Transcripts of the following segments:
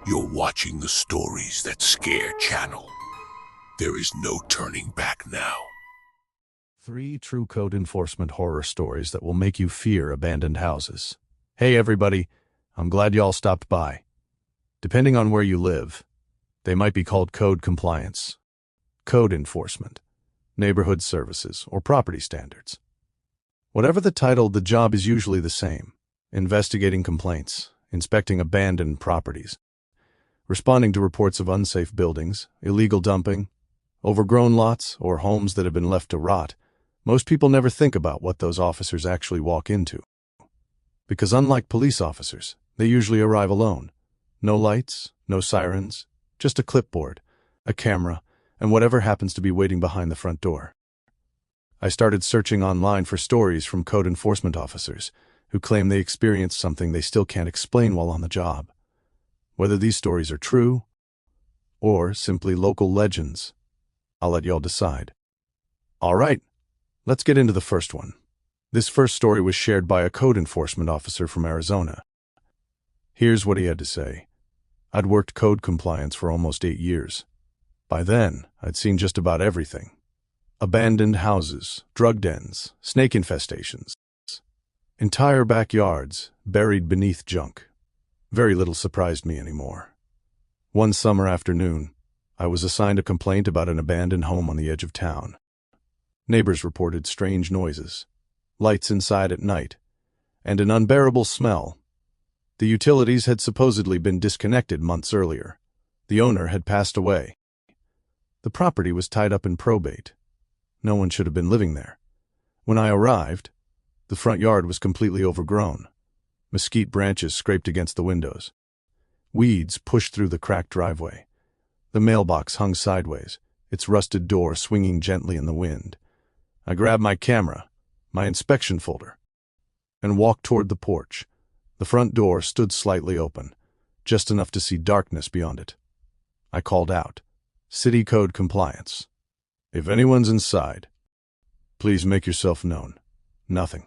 You're watching the Stories That Scare channel. There is no turning back now. 3 true code enforcement horror stories that will make you fear abandoned houses. Hey everybody, I'm glad y'all stopped by. Depending on where you live, they might be called code compliance, code enforcement, neighborhood services, or property standards. Whatever the title, the job is usually the same: investigating complaints, inspecting abandoned properties, responding to reports of unsafe buildings, illegal dumping, overgrown lots, or homes that have been left to rot. Most people never think about what those officers actually walk into. Because unlike police officers, they usually arrive alone. No lights, no sirens, just a clipboard, a camera, and whatever happens to be waiting behind the front door. I started searching online for stories from code enforcement officers who claim they experienced something they still can't explain while on the job. Whether these stories are true or simply local legends, I'll let y'all decide. All right, let's get into the first one. This first story was shared by a code enforcement officer from Arizona. Here's what he had to say. I'd worked code compliance for almost 8 years. By then, I'd seen just about everything. Abandoned houses, drug dens, snake infestations, entire backyards buried beneath junk. Very little surprised me anymore. One summer afternoon, I was assigned a complaint about an abandoned home on the edge of town. Neighbors reported strange noises, lights inside at night, and an unbearable smell. The utilities had supposedly been disconnected months earlier. The owner had passed away. The property was tied up in probate. No one should have been living there. When I arrived, the front yard was completely overgrown. Mesquite branches scraped against the windows. Weeds pushed through the cracked driveway. The mailbox hung sideways, its rusted door swinging gently in the wind. I grabbed my camera, my inspection folder, and walked toward the porch. The front door stood slightly open, just enough to see darkness beyond it. I called out, "City Code Compliance. If anyone's inside, please make yourself known." Nothing.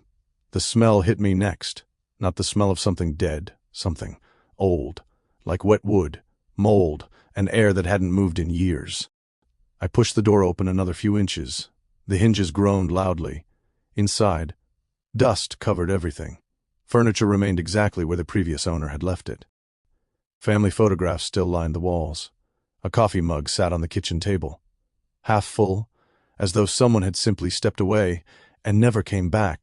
The smell hit me next. Not the smell of something dead, something old, like wet wood, mold, and air that hadn't moved in years. I pushed the door open another few inches. The hinges groaned loudly. Inside, dust covered everything. Furniture remained exactly where the previous owner had left it. Family photographs still lined the walls. A coffee mug sat on the kitchen table, half full, as though someone had simply stepped away and never came back.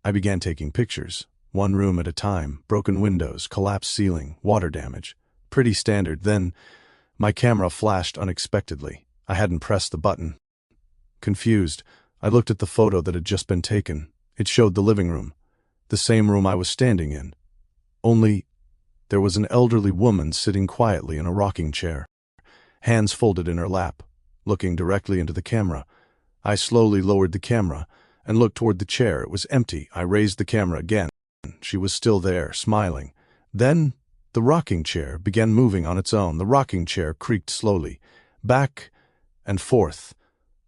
I began taking pictures, one room at a time: broken windows, collapsed ceiling, water damage. Pretty standard. Then my camera flashed unexpectedly. I hadn't pressed the button. Confused, I looked at the photo that had just been taken. It showed the living room, the same room I was standing in. Only there was an elderly woman sitting quietly in a rocking chair, hands folded in her lap, looking directly into the camera. I slowly lowered the camera and looked toward the chair. It was empty. I raised the camera again. She was still there, smiling. Then the rocking chair began moving on its own. The rocking chair creaked slowly, back and forth,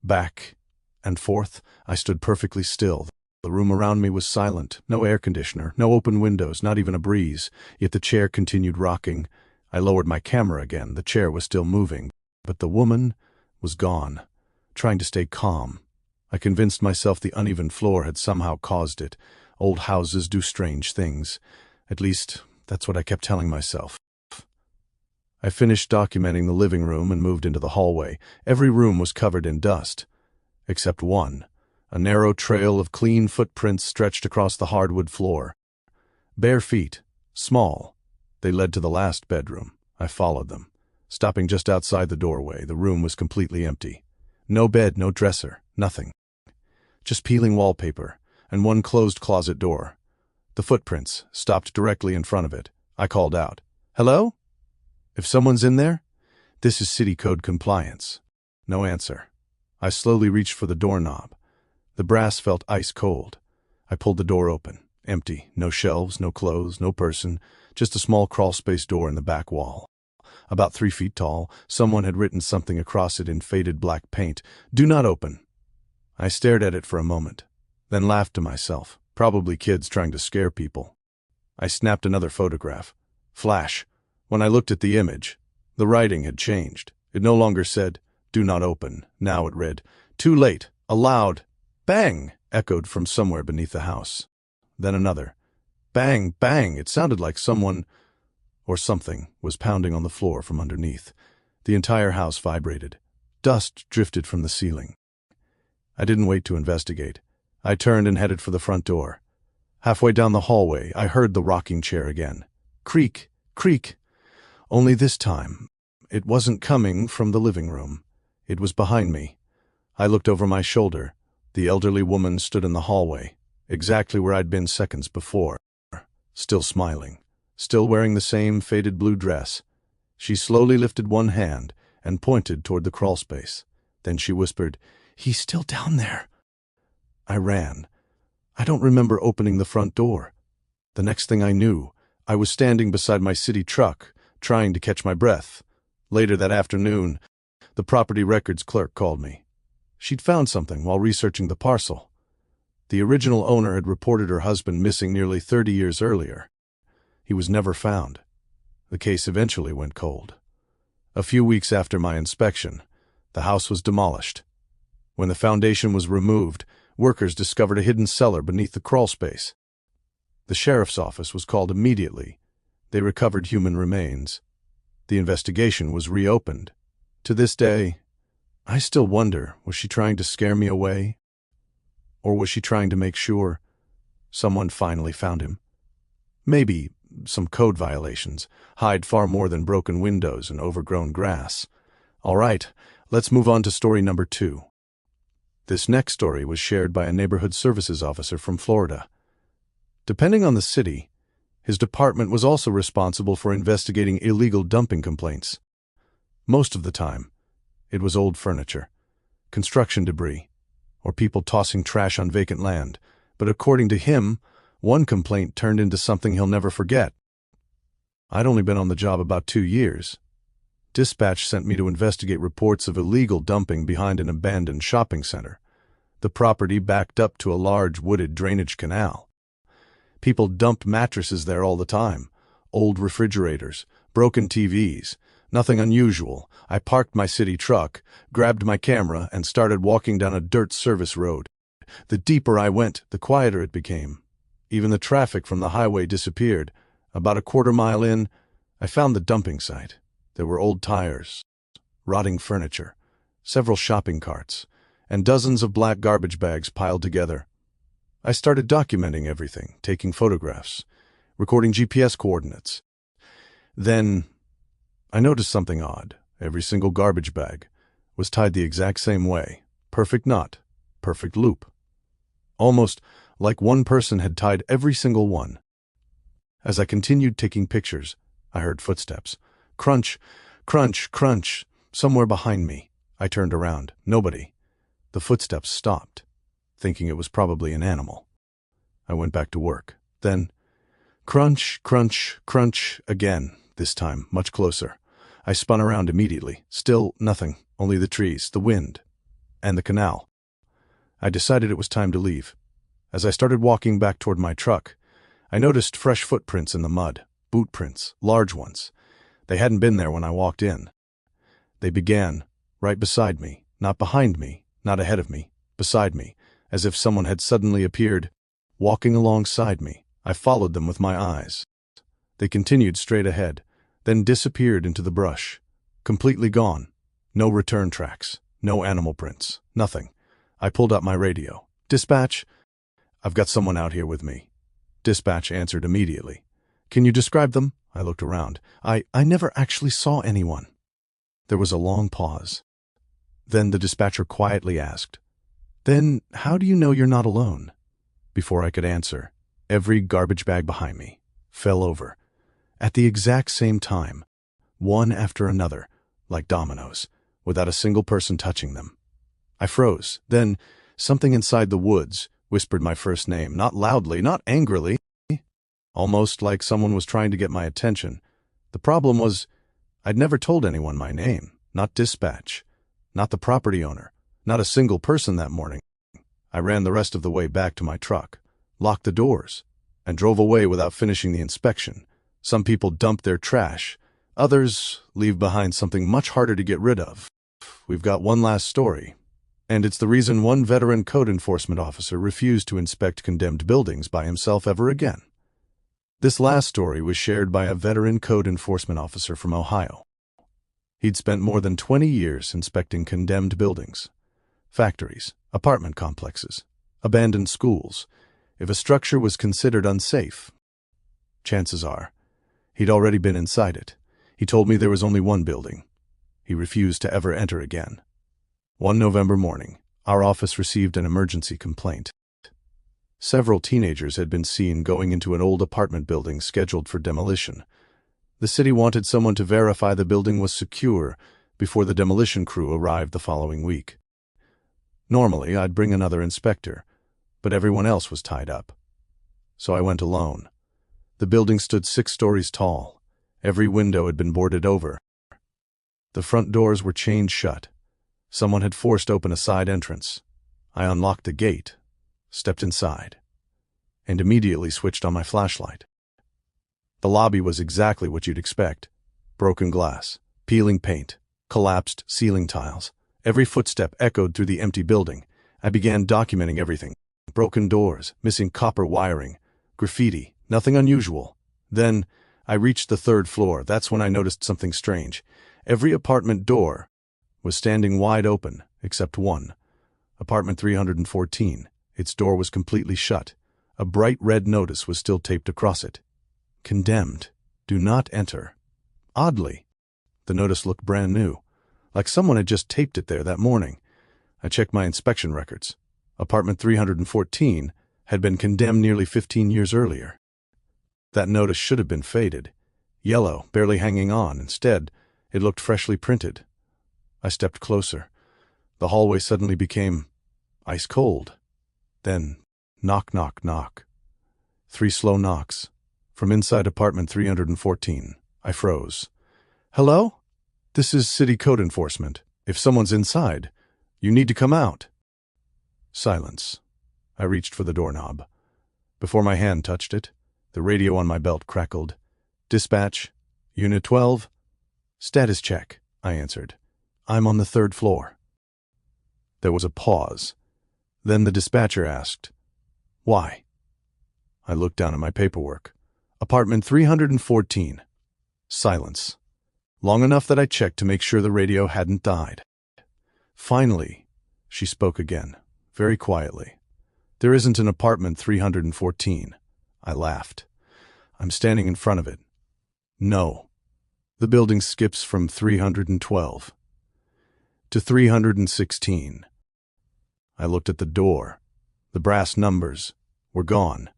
back and forth. I stood perfectly still. The room around me was silent. No air conditioner, no open windows, not even a breeze. Yet the chair continued rocking. I lowered my camera again. The chair was still moving, but the woman was gone. Trying to stay calm, I convinced myself the uneven floor had somehow caused it. Old houses do strange things. At least, that's what I kept telling myself. I finished documenting the living room and moved into the hallway. Every room was covered in dust, except one. A narrow trail of clean footprints stretched across the hardwood floor. Bare feet, small. They led to the last bedroom. I followed them, stopping just outside the doorway. The room was completely empty. No bed, no dresser, nothing. Just peeling wallpaper and one closed closet door. The footprints stopped directly in front of it. I called out, "Hello? If someone's in there, this is City Code Compliance." No answer. I slowly reached for the doorknob. The brass felt ice cold. I pulled the door open. Empty. No shelves, no clothes, no person. Just a small crawl-space door in the back wall. About 3 feet tall, someone had written something across it in faded black paint. "Do not open." I stared at it for a moment, then laughed to myself. Probably kids trying to scare people. I snapped another photograph. Flash. When I looked at the image, the writing had changed. It no longer said, "Do not open." Now it read, "Too late." A loud bang echoed from somewhere beneath the house. Then another bang, bang. It sounded like someone or something was pounding on the floor from underneath. The entire house vibrated. Dust drifted from the ceiling. I didn't wait to investigate. I turned and headed for the front door. Halfway down the hallway, I heard the rocking chair again. Creak, creak. Only this time, it wasn't coming from the living room. It was behind me. I looked over my shoulder. The elderly woman stood in the hallway, exactly where I'd been seconds before. Still smiling, still wearing the same faded blue dress. She slowly lifted one hand and pointed toward the crawlspace. Then she whispered, "He's still down there." I ran. I don't remember opening the front door. The next thing I knew, I was standing beside my city truck, trying to catch my breath. Later that afternoon, the property records clerk called me. She'd found something while researching the parcel. The original owner had reported her husband missing nearly 30 years earlier. He was never found. The case eventually went cold. A few weeks after my inspection, the house was demolished. When the foundation was removed, workers discovered a hidden cellar beneath the crawlspace. The sheriff's office was called immediately. They recovered human remains. The investigation was reopened. To this day, I still wonder, was she trying to scare me away? Or was she trying to make sure someone finally found him? Maybe some code violations hide far more than broken windows and overgrown grass. All right, let's move on to story number 2. This next story was shared by a neighborhood services officer from Florida. Depending on the city, his department was also responsible for investigating illegal dumping complaints. Most of the time, it was old furniture, construction debris, or people tossing trash on vacant land. But according to him, one complaint turned into something he'll never forget. I'd only been on the job about 2 years. Dispatch sent me to investigate reports of illegal dumping behind an abandoned shopping center. The property backed up to a large wooded drainage canal. People dumped mattresses there all the time, old refrigerators, broken TVs. Nothing unusual. I parked my city truck, grabbed my camera, and started walking down a dirt service road. The deeper I went, the quieter it became. Even the traffic from the highway disappeared. About a quarter mile in, I found the dumping site. There were old tires, rotting furniture, several shopping carts, and dozens of black garbage bags piled together. I started documenting everything, taking photographs, recording GPS coordinates. Then I noticed something odd. Every single garbage bag was tied the exact same way. Perfect knot, perfect loop. Almost like one person had tied every single one. As I continued taking pictures, I heard footsteps. Crunch, crunch, crunch, somewhere behind me. I turned around. Nobody. The footsteps stopped, thinking it was probably an animal. I went back to work. Then, crunch, crunch, crunch again, this time much closer. I spun around immediately. Still nothing, only the trees, the wind, and the canal. I decided it was time to leave. As I started walking back toward my truck, I noticed fresh footprints in the mud, boot prints, large ones. They hadn't been there when I walked in. They began right beside me, not behind me, not ahead of me, beside me, as if someone had suddenly appeared, walking alongside me. I followed them with my eyes. They continued straight ahead, then disappeared into the brush. Completely gone. No return tracks, no animal prints, nothing. I pulled out my radio. "Dispatch, I've got someone out here with me." Dispatch answered immediately. "Can you describe them?" I looked around. I never actually saw anyone." There was a long pause. Then the dispatcher quietly asked, "Then how do you know you're not alone?" Before I could answer, every garbage bag behind me fell over. At the exact same time, one after another, like dominoes, without a single person touching them. I froze. Then something inside the woods whispered my first name, not loudly, not angrily, almost like someone was trying to get my attention. The problem was, I'd never told anyone my name, not dispatch, not the property owner, not a single person that morning. I ran the rest of the way back to my truck, locked the doors, and drove away without finishing the inspection. Some people dumped their trash. Others leave behind something much harder to get rid of. We've got one last story, and it's the reason one veteran code enforcement officer refused to inspect condemned buildings by himself ever again. This last story was shared by a veteran code enforcement officer from Ohio. He'd spent more than 20 years inspecting condemned buildings, factories, apartment complexes, abandoned schools. If a structure was considered unsafe, chances are he'd already been inside it. He told me there was only one building he refused to ever enter again. One November morning, our office received an emergency complaint. Several teenagers had been seen going into an old apartment building scheduled for demolition. The city wanted someone to verify the building was secure before the demolition crew arrived the following week. Normally, I'd bring another inspector, but everyone else was tied up. So I went alone. The building stood 6 stories tall. Every window had been boarded over. The front doors were chained shut. Someone had forced open a side entrance. I unlocked the gate, stepped inside, and immediately switched on my flashlight. The lobby was exactly what you'd expect. Broken glass, peeling paint, collapsed ceiling tiles. Every footstep echoed through the empty building. I began documenting everything. Broken doors, missing copper wiring, graffiti, nothing unusual. Then I reached the 3rd floor. That's when I noticed something strange. Every apartment door was standing wide open, except one. Apartment 314. Its door was completely shut. A bright red notice was still taped across it. Condemned. Do not enter. Oddly, the notice looked brand new, like someone had just taped it there that morning. I checked my inspection records. Apartment 314 had been condemned nearly 15 years earlier. That notice should have been faded, yellow, barely hanging on. Instead, it looked freshly printed. I stepped closer. The hallway suddenly became ice cold. Then, knock, knock, knock. 3 slow knocks. From inside apartment 314, I froze. Hello? This is city code enforcement. If someone's inside, you need to come out. Silence. I reached for the doorknob. Before my hand touched it, the radio on my belt crackled. Dispatch, Unit 12. Status check, I answered. I'm on the 3rd floor. There was a pause. Then the dispatcher asked, Why? I looked down at my paperwork. Apartment 314. Silence. Long enough that I checked to make sure the radio hadn't died. Finally, she spoke again, very quietly. There isn't an apartment 314. I laughed. I'm standing in front of it. No. The building skips from 312 to 316. I looked at the door. The brass numbers were gone.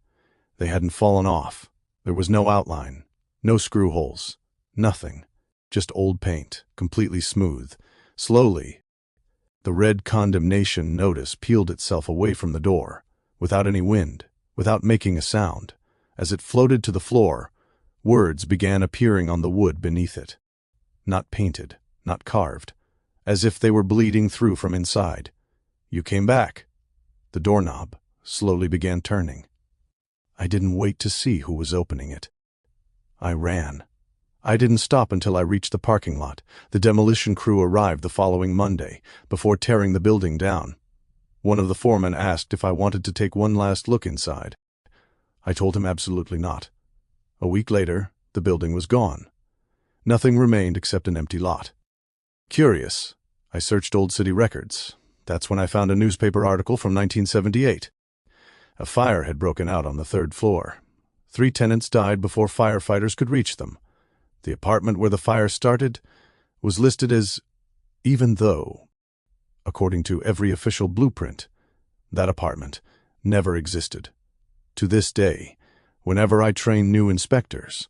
They hadn't fallen off. There was no outline, no screw holes, nothing. Just old paint, completely smooth. Slowly, the red condemnation notice peeled itself away from the door, without any wind, without making a sound. As it floated to the floor, words began appearing on the wood beneath it. Not painted, not carved, as if they were bleeding through from inside. You came back. The doorknob slowly began turning. I didn't wait to see who was opening it. I ran. I didn't stop until I reached the parking lot. The demolition crew arrived the following Monday, before tearing the building down. One of the foremen asked if I wanted to take one last look inside. I told him absolutely not. A week later, the building was gone. Nothing remained except an empty lot. Curious, I searched old city records. That's when I found a newspaper article from 1978. A fire had broken out on the 3rd floor. 3 tenants died before firefighters could reach them. The apartment where the fire started was listed as even though, according to every official blueprint, that apartment never existed. To this day, whenever I train new inspectors,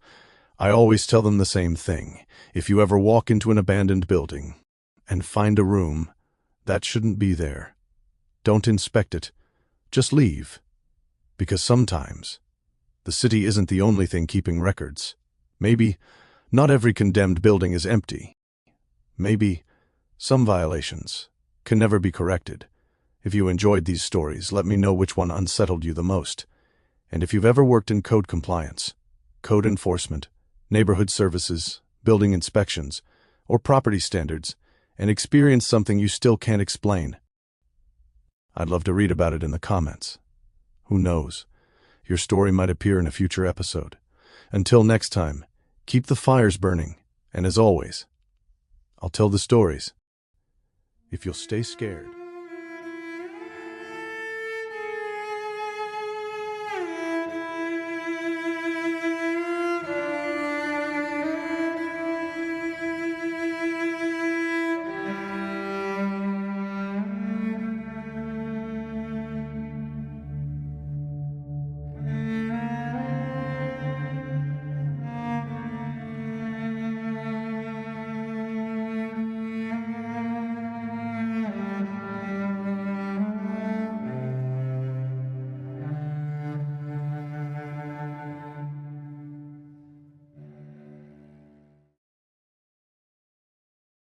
I always tell them the same thing. If you ever walk into an abandoned building and find a room that shouldn't be there, don't inspect it. Just leave. Because sometimes the city isn't the only thing keeping records. Maybe not every condemned building is empty. Maybe some violations can never be corrected. If you enjoyed these stories, let me know which one unsettled you the most. And if you've ever worked in code compliance, code enforcement, neighborhood services, building inspections, or property standards, and experienced something you still can't explain? I'd love to read about it in the comments. Who knows? Your story might appear in a future episode. Until next time, keep the fires burning, and as always, I'll tell the stories if you'll stay scared.